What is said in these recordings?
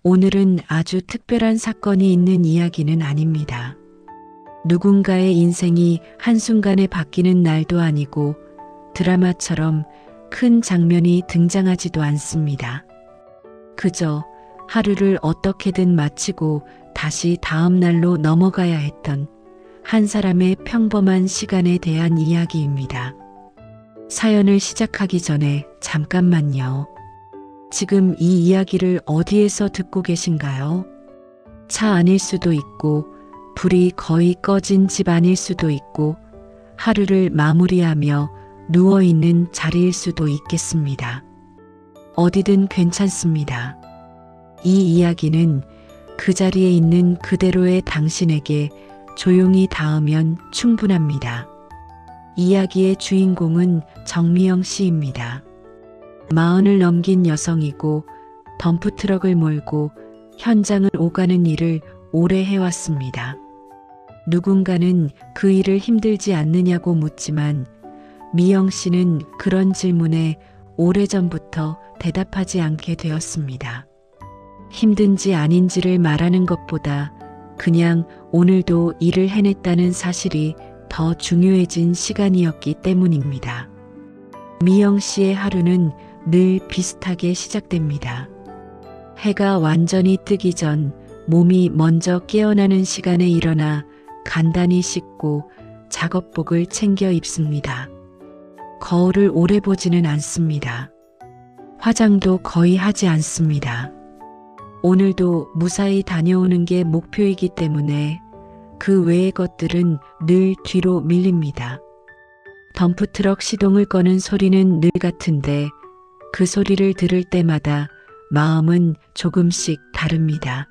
오늘은 아주 특별한 사건이 있는 이야기는 아닙니다. 누군가의 인생이 한순간에 바뀌는 날도 아니고 드라마처럼 큰 장면이 등장하지도 않습니다. 그저 하루를 어떻게든 마치고 다시 다음 날로 넘어가야 했던 한 사람의 평범한 시간에 대한 이야기입니다. 사연을 시작하기 전에 잠깐만요. 지금 이 이야기를 어디에서 듣고 계신가요? 차 안일 수도 있고, 불이 거의 꺼진 집 안일 수도 있고, 하루를 마무리하며 누워있는 자리일 수도 있겠습니다. 어디든 괜찮습니다. 이 이야기는 그 자리에 있는 그대로의 당신에게 조용히 닿으면 충분합니다. 이야기의 주인공은 정미영 씨입니다. 40을 넘긴 여성이고 덤프트럭을 몰고 현장을 오가는 일을 오래 해왔습니다. 누군가는 그 일을 힘들지 않느냐고 묻지만 미영 씨는 그런 질문에 오래전부터 대답하지 않게 되었습니다. 힘든지 아닌지를 말하는 것보다 그냥 오늘도 일을 해냈다는 사실이 더 중요해진 시간이었기 때문입니다. 미영 씨의 하루는 늘 비슷하게 시작됩니다. 해가 완전히 뜨기 전 몸이 먼저 깨어나는 시간에 일어나 간단히 씻고 작업복을 챙겨 입습니다. 거울을 오래 보지는 않습니다. 화장도 거의 하지 않습니다. 오늘도 무사히 다녀오는 게 목표이기 때문에 그 외의 것들은 늘 뒤로 밀립니다. 덤프트럭 시동을 거는 소리는 늘 같은데 그 소리를 들을 때마다 마음은 조금씩 다릅니다.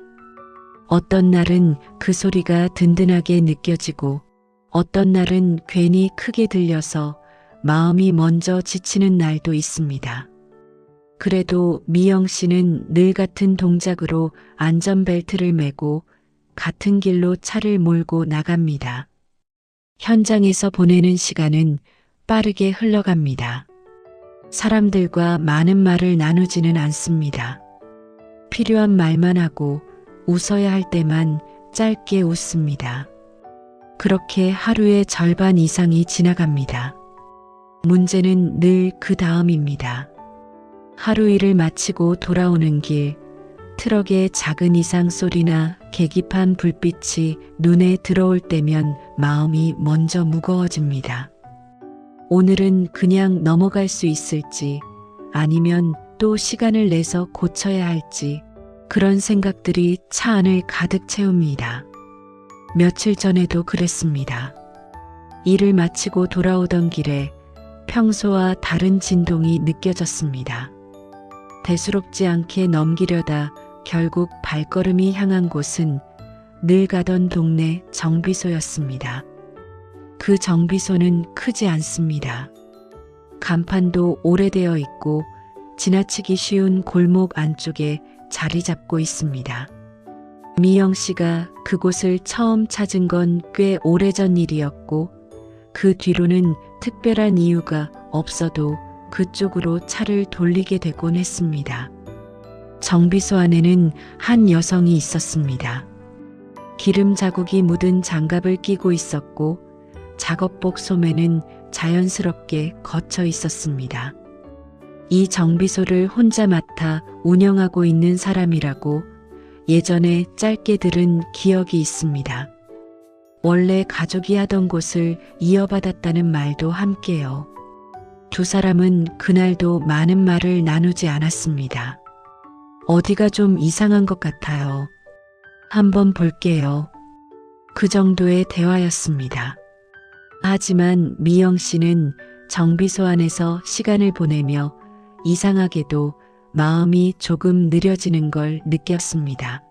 어떤 날은 그 소리가 든든하게 느껴지고 어떤 날은 괜히 크게 들려서 마음이 먼저 지치는 날도 있습니다. 그래도 미영 씨는 늘 같은 동작으로 안전벨트를 매고 같은 길로 차를 몰고 나갑니다. 현장에서 보내는 시간은 빠르게 흘러갑니다. 사람들과 많은 말을 나누지는 않습니다. 필요한 말만 하고 웃어야 할 때만 짧게 웃습니다. 그렇게 하루의 절반 이상이 지나갑니다. 문제는 늘 그 다음입니다. 하루 일을 마치고 돌아오는 길, 트럭의 작은 이상 소리나 계기판 불빛이 눈에 들어올 때면 마음이 먼저 무거워집니다. 오늘은 그냥 넘어갈 수 있을지 아니면 또 시간을 내서 고쳐야 할지 그런 생각들이 차 안을 가득 채웁니다. 며칠 전에도 그랬습니다. 일을 마치고 돌아오던 길에 평소와 다른 진동이 느껴졌습니다. 대수롭지 않게 넘기려다 결국 발걸음이 향한 곳은 늘 가던 동네 정비소였습니다. 그 정비소는 크지 않습니다. 간판도 오래되어 있고 지나치기 쉬운 골목 안쪽에 자리 잡고 있습니다. 미영 씨가 그곳을 처음 찾은 건 꽤 오래전 일이었고 그 뒤로는 특별한 이유가 없어도 그쪽으로 차를 돌리게 되곤 했습니다. 정비소 안에는 한 여성이 있었습니다. 기름 자국이 묻은 장갑을 끼고 있었고 작업복 소매는 자연스럽게 걷혀 있었습니다. 이 정비소를 혼자 맡아 운영하고 있는 사람이라고 예전에 짧게 들은 기억이 있습니다. 원래 가족이 하던 곳을 이어받았다는 말도 함께요. 두 사람은 그날도 많은 말을 나누지 않았습니다. 어디가 좀 이상한 것 같아요. 한번 볼게요. 그 정도의 대화였습니다. 하지만 미영 씨는 정비소 안에서 시간을 보내며 이상하게도 마음이 조금 느려지는 걸 느꼈습니다.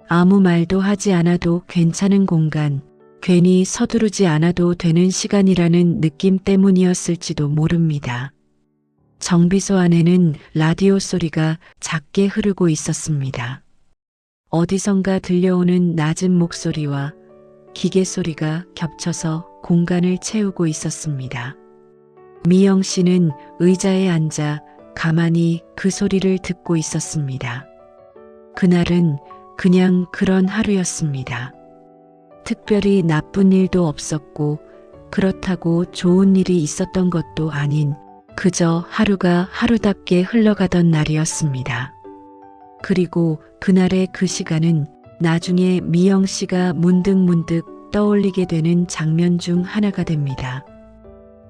아무 말도 하지 않아도 괜찮은 공간, 괜히 서두르지 않아도 되는 시간이라는 느낌 때문이었을지도 모릅니다. 정비소 안에는 라디오 소리가 작게 흐르고 있었습니다. 어디선가 들려오는 낮은 목소리와 기계 소리가 겹쳐서 공간을 채우고 있었습니다. 미영 씨는 의자에 앉아 가만히 그 소리를 듣고 있었습니다. 그날은 그냥 그런 하루였습니다. 특별히 나쁜 일도 없었고 그렇다고 좋은 일이 있었던 것도 아닌 그저 하루가 하루답게 흘러가던 날이었습니다. 그리고 그날의 그 시간은 나중에 미영 씨가 문득문득 떠올리게 되는 장면 중 하나가 됩니다.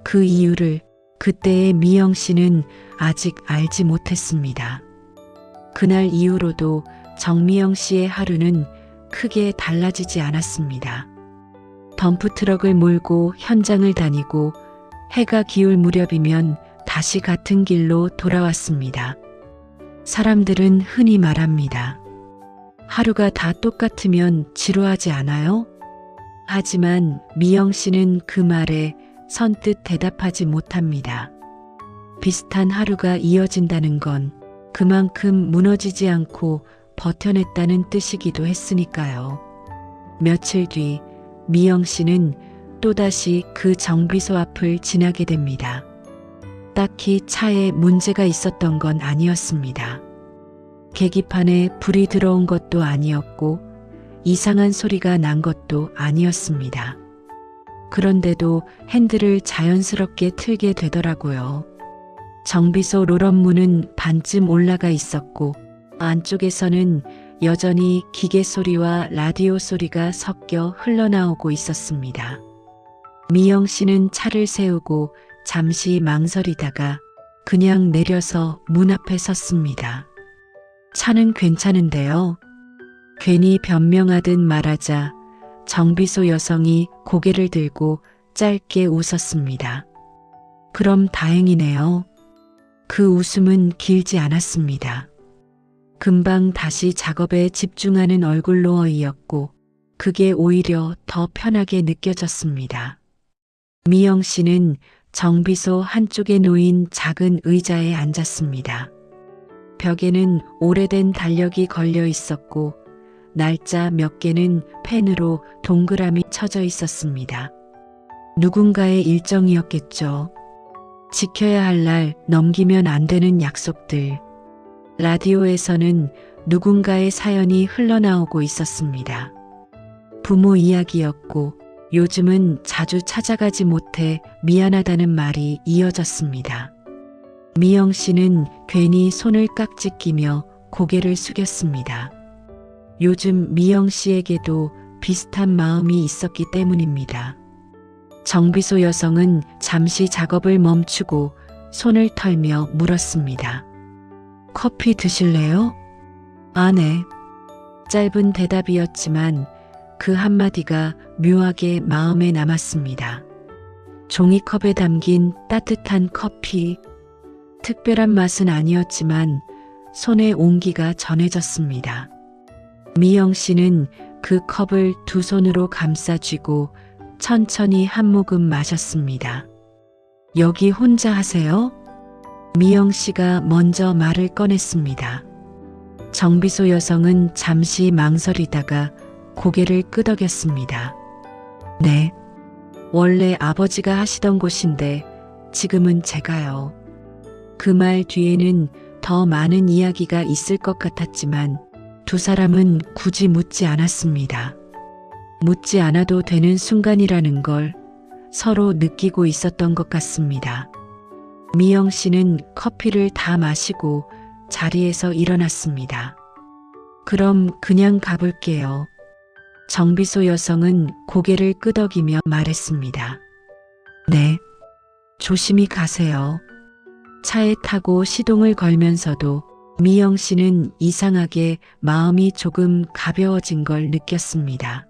그 이유를 그때의 미영 씨는 아직 알지 못했습니다. 그날 이후로도 정미영 씨의 하루는 크게 달라지지 않았습니다. 덤프트럭을 몰고 현장을 다니고 해가 기울 무렵이면 다시 같은 길로 돌아왔습니다. 사람들은 흔히 말합니다. 하루가 다 똑같으면 지루하지 않아요? 하지만 미영 씨는 그 말에 선뜻 대답하지 못합니다. 비슷한 하루가 이어진다는 건 그만큼 무너지지 않고 버텨냈다는 뜻이기도 했으니까요. 며칠 뒤 미영 씨는 또다시 그 정비소 앞을 지나게 됩니다. 딱히 차에 문제가 있었던 건 아니었습니다. 계기판에 불이 들어온 것도 아니었고 이상한 소리가 난 것도 아니었습니다. 그런데도 핸들을 자연스럽게 틀게 되더라고요. 정비소 롤업문은 반쯤 올라가 있었고 안쪽에서는 여전히 기계 소리와 라디오 소리가 섞여 흘러나오고 있었습니다. 미영 씨는 차를 세우고 잠시 망설이다가 그냥 내려서 문 앞에 섰습니다. 차는 괜찮은데요. 괜히 변명하듯 말하자 정비소 여성이 고개를 들고 짧게 웃었습니다. 그럼 다행이네요. 그 웃음은 길지 않았습니다. 금방 다시 작업에 집중하는 얼굴로 어이었고 그게 오히려 더 편하게 느껴졌습니다. 미영 씨는 정비소 한쪽에 놓인 작은 의자에 앉았습니다. 벽에는 오래된 달력이 걸려 있었고 날짜 몇 개는 펜으로 동그라미 쳐져 있었습니다. 누군가의 일정이었겠죠. 지켜야 할 날 넘기면 안 되는 약속들. 라디오에서는 누군가의 사연이 흘러나오고 있었습니다. 부모 이야기였고 요즘은 자주 찾아가지 못해 미안하다는 말이 이어졌습니다. 미영 씨는 괜히 손을 깍지 끼며 고개를 숙였습니다. 요즘 미영 씨에게도 비슷한 마음이 있었기 때문입니다. 정비소 여성은 잠시 작업을 멈추고 손을 털며 물었습니다. 커피 드실래요? 아, 네. 짧은 대답이었지만 그 한마디가 묘하게 마음에 남았습니다. 종이컵에 담긴 따뜻한 커피. 특별한 맛은 아니었지만 손에 온기가 전해졌습니다. 미영 씨는 그 컵을 두 손으로 감싸 쥐고 천천히 한 모금 마셨습니다. 여기 혼자 하세요? 미영 씨가 먼저 말을 꺼냈습니다. 정비소 여성은 잠시 망설이다가 고개를 끄덕였습니다. 네. 원래 아버지가 하시던 곳인데 지금은 제가요. 그 말 뒤에는 더 많은 이야기가 있을 것 같았지만 두 사람은 굳이 묻지 않았습니다. 묻지 않아도 되는 순간이라는 걸 서로 느끼고 있었던 것 같습니다. 미영 씨는 커피를 다 마시고 자리에서 일어났습니다. 그럼 그냥 가볼게요. 정비소 여성은 고개를 끄덕이며 말했습니다. 네. 조심히 가세요. 차에 타고 시동을 걸면서도 미영 씨는 이상하게 마음이 조금 가벼워진 걸 느꼈습니다.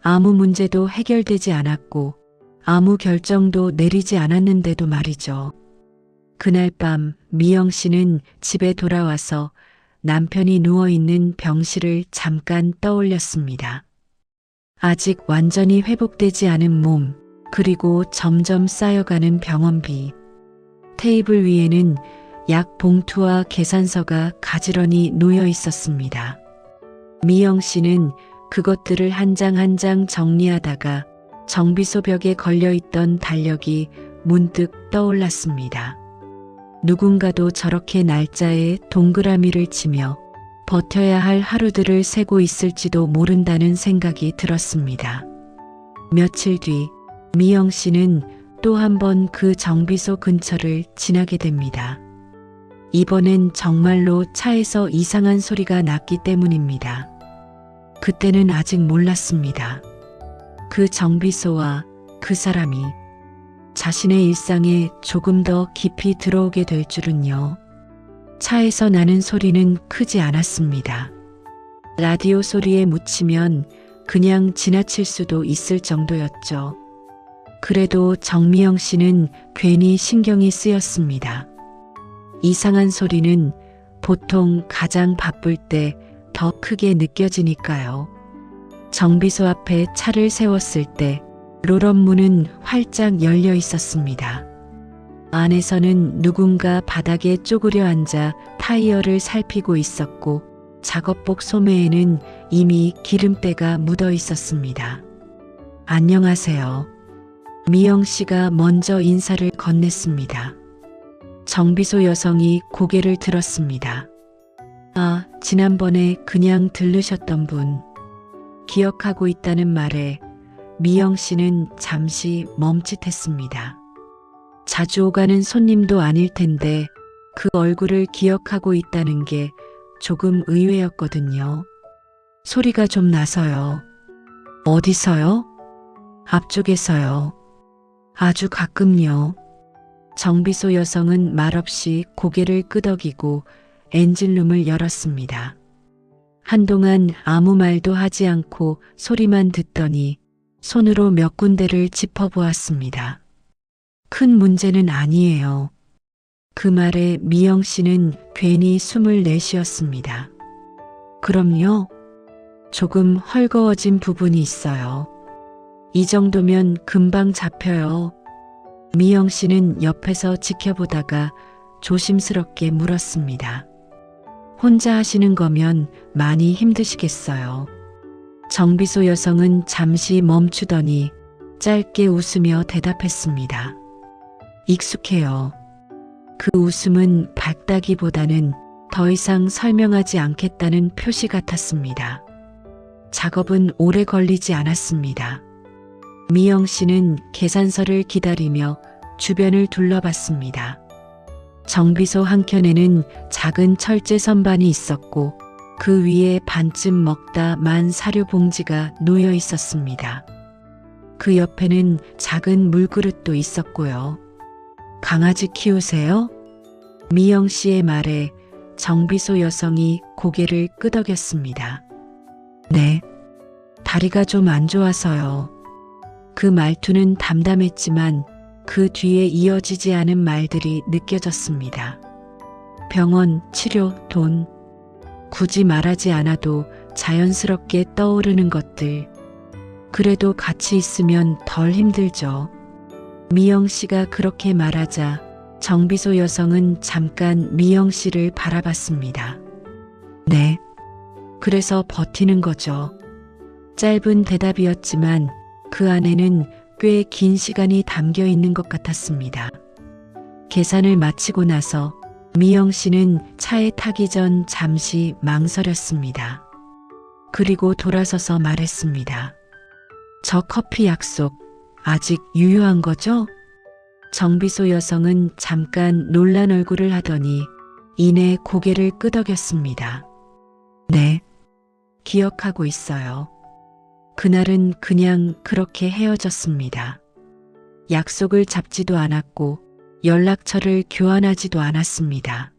아무 문제도 해결되지 않았고 아무 결정도 내리지 않았는데도 말이죠. 그날 밤 미영 씨는 집에 돌아와서 남편이 누워있는 병실을 잠깐 떠올렸습니다. 아직 완전히 회복되지 않은 몸, 그리고 점점 쌓여가는 병원비. 테이블 위에는 약 봉투와 계산서가 가지런히 놓여 있었습니다. 미영 씨는 그것들을 한 장 한 장 정리하다가 정비소 벽에 걸려있던 달력이 문득 떠올랐습니다. 누군가도 저렇게 날짜에 동그라미를 치며 버텨야 할 하루들을 세고 있을지도 모른다는 생각이 들었습니다. 며칠 뒤 미영 씨는 또 한 번 그 정비소 근처를 지나게 됩니다. 이번엔 정말로 차에서 이상한 소리가 났기 때문입니다. 그때는 아직 몰랐습니다. 그 정비소와 그 사람이 자신의 일상에 조금 더 깊이 들어오게 될 줄은요. 차에서 나는 소리는 크지 않았습니다. 라디오 소리에 묻히면 그냥 지나칠 수도 있을 정도였죠. 그래도 정미영 씨는 괜히 신경이 쓰였습니다. 이상한 소리는 보통 가장 바쁠 때 더 크게 느껴지니까요. 정비소 앞에 차를 세웠을 때 롤업 문은 활짝 열려 있었습니다. 안에서는 누군가 바닥에 쪼그려 앉아 타이어를 살피고 있었고 작업복 소매에는 이미 기름때가 묻어 있었습니다. 안녕하세요. 미영 씨가 먼저 인사를 건넸습니다. 정비소 여성이 고개를 들었습니다. 아, 지난번에 그냥 들르셨던 분. 기억하고 있다는 말에 미영 씨는 잠시 멈칫했습니다. 자주 오가는 손님도 아닐 텐데 그 얼굴을 기억하고 있다는 게 조금 의외였거든요. 소리가 좀 나서요. 어디서요? 앞쪽에서요. 아주 가끔요. 정비소 여성은 말없이 고개를 끄덕이고 엔진룸을 열었습니다. 한동안 아무 말도 하지 않고 소리만 듣더니 손으로 몇 군데를 짚어보았습니다. 큰 문제는 아니에요. 그 말에 미영 씨는 괜히 숨을 내쉬었습니다. 그럼요. 조금 헐거워진 부분이 있어요. 이 정도면 금방 잡혀요. 미영 씨는 옆에서 지켜보다가 조심스럽게 물었습니다. 혼자 하시는 거면 많이 힘드시겠어요. 정비소 여성은 잠시 멈추더니 짧게 웃으며 대답했습니다. 익숙해요. 그 웃음은 밝다기보다는 더 이상 설명하지 않겠다는 표시 같았습니다. 작업은 오래 걸리지 않았습니다. 미영 씨는 계산서를 기다리며 주변을 둘러봤습니다. 정비소 한켠에는 작은 철제 선반이 있었고 그 위에 반쯤 먹다 만 사료 봉지가 놓여 있었습니다. 그 옆에는 작은 물그릇도 있었고요. 강아지 키우세요? 미영 씨의 말에 정비소 여성이 고개를 끄덕였습니다. 네, 다리가 좀 안 좋아서요. 그 말투는 담담했지만 그 뒤에 이어지지 않은 말들이 느껴졌습니다. 병원, 치료, 돈. 굳이 말하지 않아도 자연스럽게 떠오르는 것들. 그래도 같이 있으면 덜 힘들죠. 미영 씨가 그렇게 말하자 정비소 여성은 잠깐 미영 씨를 바라봤습니다. 네. 그래서 버티는 거죠. 짧은 대답이었지만 그 안에는 꽤 긴 시간이 담겨 있는 것 같았습니다. 계산을 마치고 나서 미영 씨는 차에 타기 전 잠시 망설였습니다. 그리고 돌아서서 말했습니다. 저 커피 약속 아직 유효한 거죠? 정비소 여성은 잠깐 놀란 얼굴을 하더니 이내 고개를 끄덕였습니다. 네, 기억하고 있어요. 그날은 그냥 그렇게 헤어졌습니다. 약속을 잡지도 않았고 연락처를 교환하지도 않았습니다.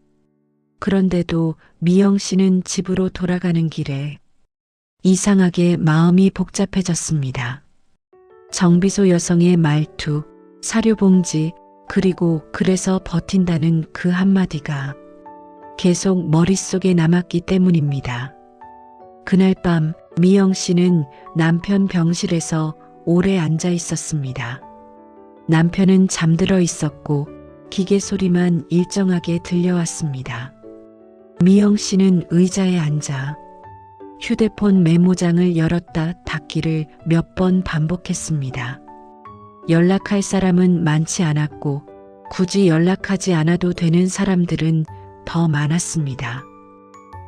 그런데도 미영 씨는 집으로 돌아가는 길에 이상하게 마음이 복잡해졌습니다. 정비소 여성의 말투, 사료봉지, 그리고 그래서 버틴다는 그 한마디가 계속 머릿속에 남았기 때문입니다. 그날 밤 미영 씨는 남편 병실에서 오래 앉아 있었습니다. 남편은 잠들어 있었고 기계 소리만 일정하게 들려왔습니다. 미영 씨는 의자에 앉아 휴대폰 메모장을 열었다 닫기를 몇 번 반복했습니다. 연락할 사람은 많지 않았고 굳이 연락하지 않아도 되는 사람들은 더 많았습니다.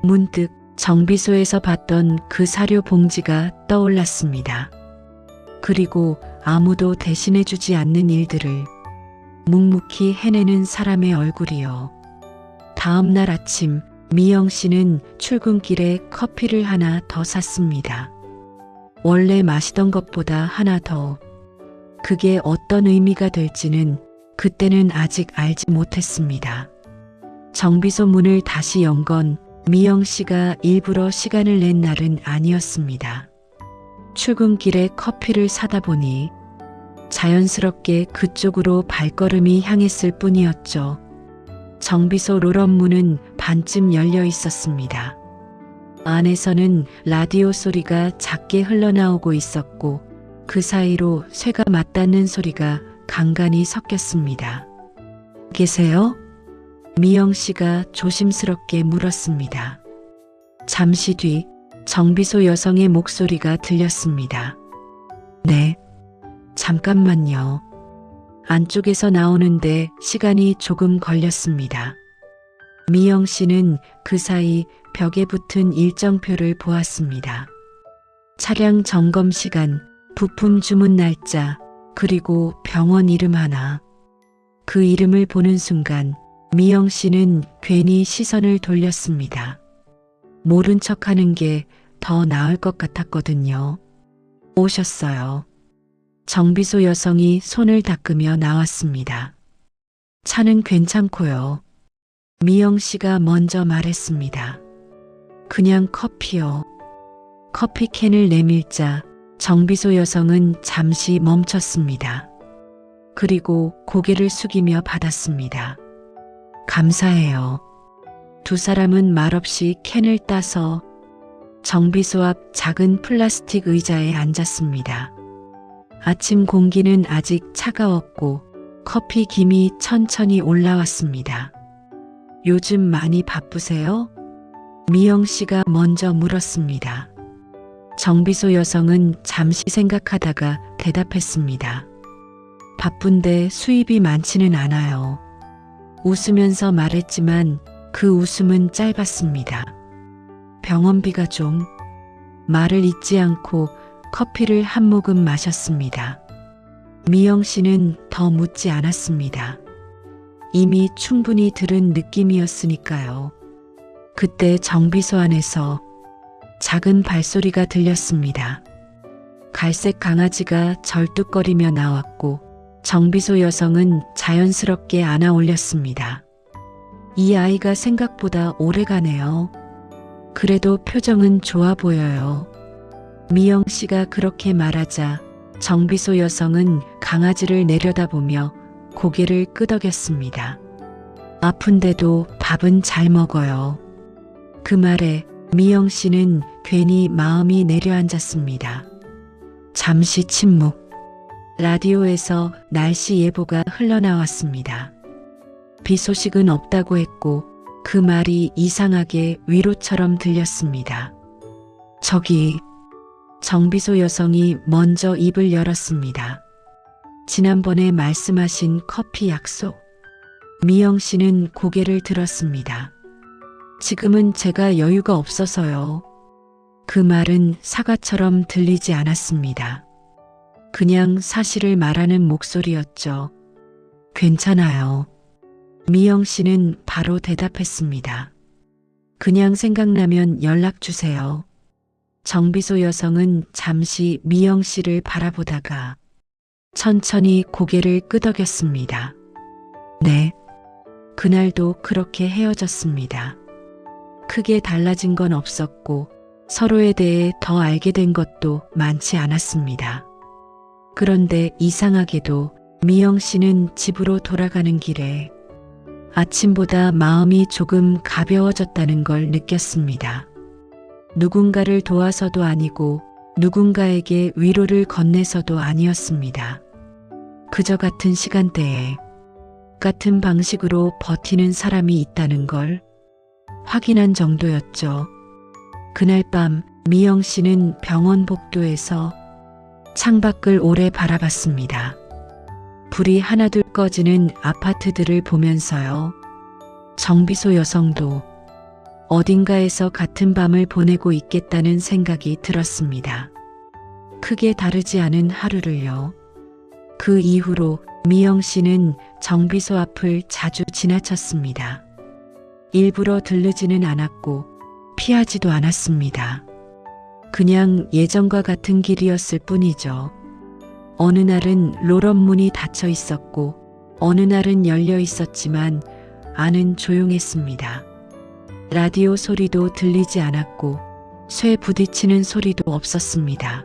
문득 정비소에서 봤던 그 사료 봉지가 떠올랐습니다. 그리고 아무도 대신해주지 않는 일들을 묵묵히 해내는 사람의 얼굴이요. 다음 날 아침 미영 씨는 출근길에 커피를 하나 더 샀습니다. 원래 마시던 것보다 하나 더. 그게 어떤 의미가 될지는 그때는 아직 알지 못했습니다. 정비소 문을 다시 연 건 미영 씨가 일부러 시간을 낸 날은 아니었습니다. 출근길에 커피를 사다 보니 자연스럽게 그쪽으로 발걸음이 향했을 뿐이었죠. 정비소 롤업 문은 반쯤 열려 있었습니다. 안에서는 라디오 소리가 작게 흘러나오고 있었고 그 사이로 쇠가 맞닿는 소리가 간간히 섞였습니다. 계세요? 미영 씨가 조심스럽게 물었습니다. 잠시 뒤 정비소 여성의 목소리가 들렸습니다. 네, 잠깐만요. 안쪽에서 나오는데 시간이 조금 걸렸습니다. 미영 씨는 그 사이 벽에 붙은 일정표를 보았습니다. 차량 점검 시간, 부품 주문 날짜, 그리고 병원 이름 하나. 그 이름을 보는 순간 미영 씨는 괜히 시선을 돌렸습니다. 모른 척하는 게 더 나을 것 같았거든요. 오셨어요. 정비소 여성이 손을 닦으며 나왔습니다. 차는 괜찮고요. 미영 씨가 먼저 말했습니다. 그냥 커피요. 커피캔을 내밀자 정비소 여성은 잠시 멈췄습니다. 그리고 고개를 숙이며 받았습니다. 감사해요. 두 사람은 말없이 캔을 따서 정비소 앞 작은 플라스틱 의자에 앉았습니다. 아침 공기는 아직 차가웠고 커피 김이 천천히 올라왔습니다. 요즘 많이 바쁘세요? 미영 씨가 먼저 물었습니다. 정비소 여성은 잠시 생각하다가 대답했습니다. 바쁜데 수입이 많지는 않아요. 웃으면서 말했지만 그 웃음은 짧았습니다. 병원비가 좀. 말을 잇지 않고 커피를 한 모금 마셨습니다. 미영 씨는 더 묻지 않았습니다. 이미 충분히 들은 느낌이었으니까요. 그때 정비소 안에서 작은 발소리가 들렸습니다. 갈색 강아지가 절뚝거리며 나왔고 정비소 여성은 자연스럽게 안아 올렸습니다. 이 아이가 생각보다 오래가네요. 그래도 표정은 좋아 보여요. 미영 씨가 그렇게 말하자 정비소 여성은 강아지를 내려다보며 고개를 끄덕였습니다. 아픈데도 밥은 잘 먹어요. 그 말에 미영 씨는 괜히 마음이 내려앉았습니다. 잠시 침묵. 라디오에서 날씨 예보가 흘러나왔습니다. 비 소식은 없다고 했고 그 말이 이상하게 위로처럼 들렸습니다. 저기, 정비소 여성이 먼저 입을 열었습니다. 지난번에 말씀하신 커피 약속. 미영 씨는 고개를 들었습니다. 지금은 제가 여유가 없어서요. 그 말은 사과처럼 들리지 않았습니다. 그냥 사실을 말하는 목소리였죠. 괜찮아요. 미영 씨는 바로 대답했습니다. 그냥 생각나면 연락 주세요. 정비소 여성은 잠시 미영 씨를 바라보다가 천천히 고개를 끄덕였습니다. 네. 그날도 그렇게 헤어졌습니다. 크게 달라진 건 없었고 서로에 대해 더 알게 된 것도 많지 않았습니다. 그런데 이상하게도 미영 씨는 집으로 돌아가는 길에 아침보다 마음이 조금 가벼워졌다는 걸 느꼈습니다. 누군가를 도와서도 아니고 누군가에게 위로를 건네서도 아니었습니다. 그저 같은 시간대에 같은 방식으로 버티는 사람이 있다는 걸 확인한 정도였죠. 그날 밤 미영 씨는 병원 복도에서 창밖을 오래 바라봤습니다. 불이 하나둘 꺼지는 아파트들을 보면서요. 정비소 여성도 어딘가에서 같은 밤을 보내고 있겠다는 생각이 들었습니다. 크게 다르지 않은 하루를요. 그 이후로 미영 씨는 정비소 앞을 자주 지나쳤습니다. 일부러 들르지는 않았고 피하지도 않았습니다. 그냥 예전과 같은 길이었을 뿐이죠. 어느 날은 롤업 문이 닫혀 있었고 어느 날은 열려 있었지만 안은 조용했습니다. 라디오 소리도 들리지 않았고 쇠 부딪히는 소리도 없었습니다.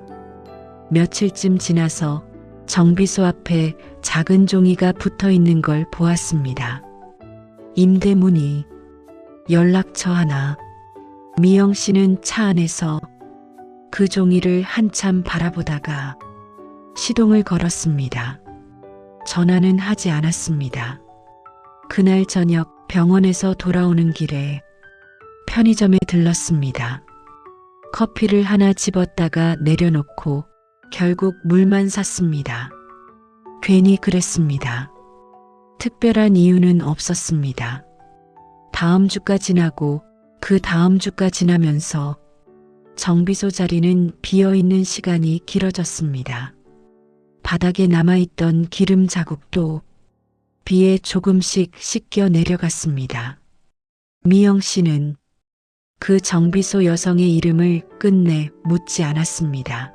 며칠쯤 지나서 정비소 앞에 작은 종이가 붙어 있는 걸 보았습니다. 임대문의, 연락처 하나. 미영 씨는 차 안에서 그 종이를 한참 바라보다가 시동을 걸었습니다. 전화는 하지 않았습니다. 그날 저녁 병원에서 돌아오는 길에 편의점에 들렀습니다. 커피를 하나 집었다가 내려놓고 결국 물만 샀습니다. 괜히 그랬습니다. 특별한 이유는 없었습니다. 다음 주가 지나고 그 다음 주가 지나면서 정비소 자리는 비어있는 시간이 길어졌습니다. 바닥에 남아있던 기름 자국도 비에 조금씩 씻겨 내려갔습니다. 미영 씨는 그 정비소 여성의 이름을 끝내 묻지 않았습니다.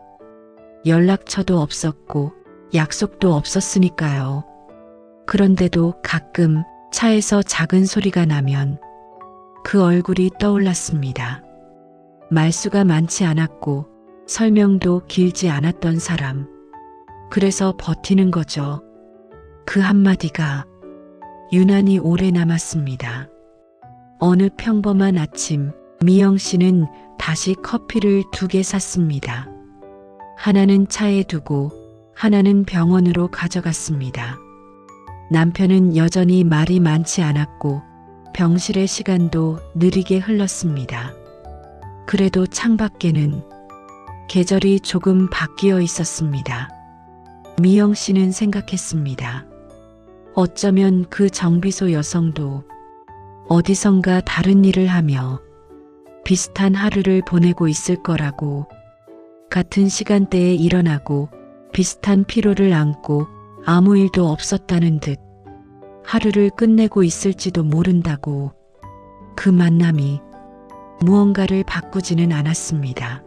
연락처도 없었고 약속도 없었으니까요. 그런데도 가끔 차에서 작은 소리가 나면 그 얼굴이 떠올랐습니다. 말수가 많지 않았고 설명도 길지 않았던 사람. 그래서 버티는 거죠. 그 한마디가 유난히 오래 남았습니다. 어느 평범한 아침 미영 씨는 다시 커피를 2개 샀습니다. 하나는 차에 두고 하나는 병원으로 가져갔습니다. 남편은 여전히 말이 많지 않았고 병실의 시간도 느리게 흘렀습니다. 그래도 창밖에는 계절이 조금 바뀌어 있었습니다. 미영 씨는 생각했습니다. 어쩌면 그 정비소 여성도 어디선가 다른 일을 하며 비슷한 하루를 보내고 있을 거라고, 같은 시간대에 일어나고 비슷한 피로를 안고 아무 일도 없었다는 듯 하루를 끝내고 있을지도 모른다고. 그 만남이 무언가를 바꾸지는 않았습니다.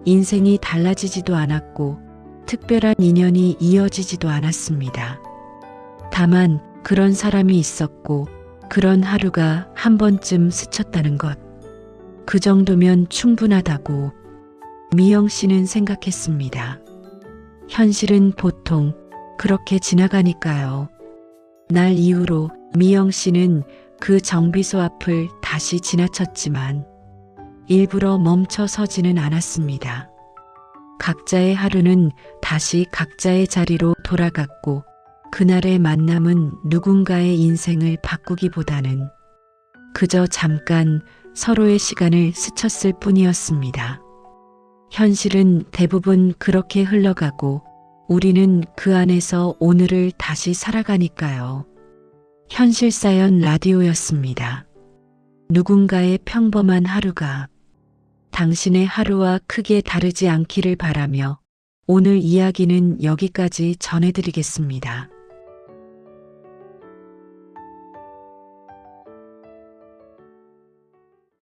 인생이 달라지지도 않았고 특별한 인연이 이어지지도 않았습니다. 다만 그런 사람이 있었고 그런 하루가 한 번쯤 스쳤다는 것. 그 정도면 충분하다고 미영 씨는 생각했습니다. 현실은 보통 그렇게 지나가니까요. 날 이후로 미영 씨는 그 정비소 앞을 다시 지나쳤지만 일부러 멈춰 서지는 않았습니다. 각자의 하루는 다시 각자의 자리로 돌아갔고 그날의 만남은 누군가의 인생을 바꾸기보다는 그저 잠깐 서로의 시간을 스쳤을 뿐이었습니다. 현실은 대부분 그렇게 흘러가고 우리는 그 안에서 오늘을 다시 살아가니까요. 현실사연 라디오였습니다. 누군가의 평범한 하루가 당신의 하루와 크게 다르지 않기를 바라며 오늘 이야기는 여기까지 전해드리겠습니다.